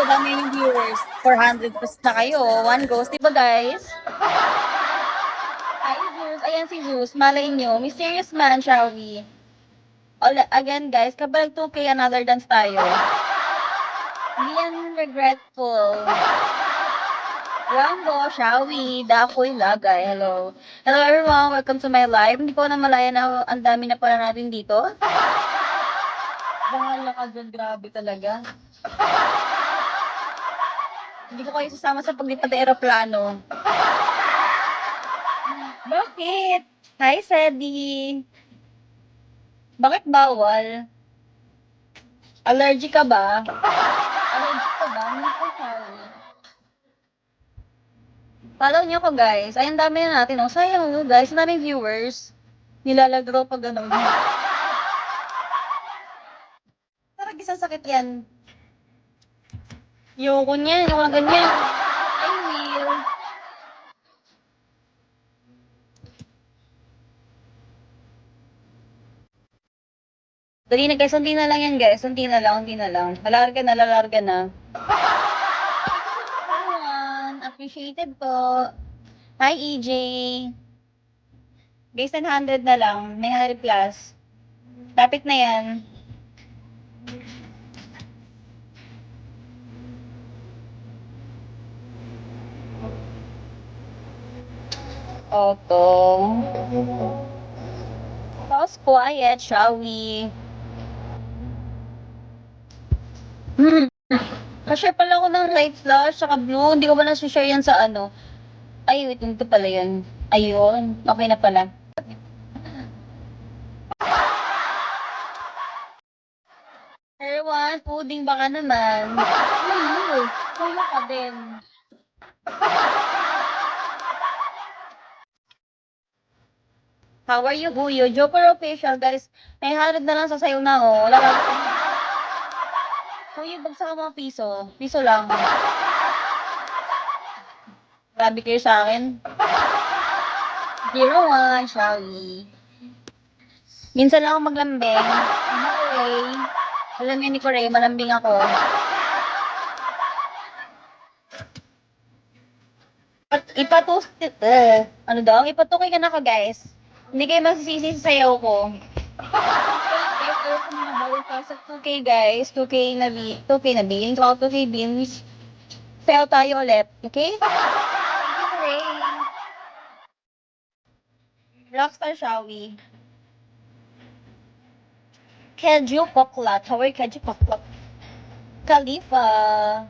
dami yung viewers. 400 plus na kayo. One goes, di ba guys? Hi, Zeus. Ayan si Zeus. Malay nyo. Mysterious man, shall we? Again, guys, kapag 2K, another dance tayo. Hindi yan regretful. Rambo, shall we? Dakoy lagay. Hello. Hello everyone, welcome to my live. Hindi ko na malaya na ang dami na pala natin dito. Bahala ka dyan, grabe talaga. Hindi ko kayo sasama sa paglipad ng aeroplano. Bakit? Hi, Sedi. Bakit bawal? Allergic ka ba? Allergic ka ba? Hindi ko sabi. Follow niyo ko, guys. Ay, ang dami na natin. Oh. Sayang, no, guys. Ang daming viewers. Nilalagro pag gano'n. Parang isang sakit yan. Ayoko niyan. Ayoko na ganyan. I will. Dali na, guys. Unti na lang yan, guys. Unti na lang, unti na lang. Lalarga na, lalarga na. Everyone, appreciated po. Hi, EJ. Guys, 100 na lang. May 100 plus. Lapit na yan. Otong. Pause quiet, shall we? Kasi pala ako ng light flash, saka blue. Hindi ko ba nasi-share yan sa ano? Ay, wait, ito pala yan. Ayun, okay na pala. Everyone, puding baka naman. Kuya ka din. How are you, Buyo? Joker official, guys. May 100 na lang sasayaw na ako. Wala lang. Kuya, bagsak ang mga piso. Piso lang. Grabe kayo sa akin. 01, shall we? Minsan lang ako maglambing. Ano ko, Ray? Alam niyo ni ko, Ray, malambing ako. Ano daw? Ipatukay ka na ka, guys. Hindi kayo masisisi sa sayaw ko. 2K, guys. 2K na beans. 2K beans. Sayaw tayo ulit. Okay? Thank you, Ray. Rockstar, shall we? Keju Poklat. How are you, Keju Poklat? Khalifa.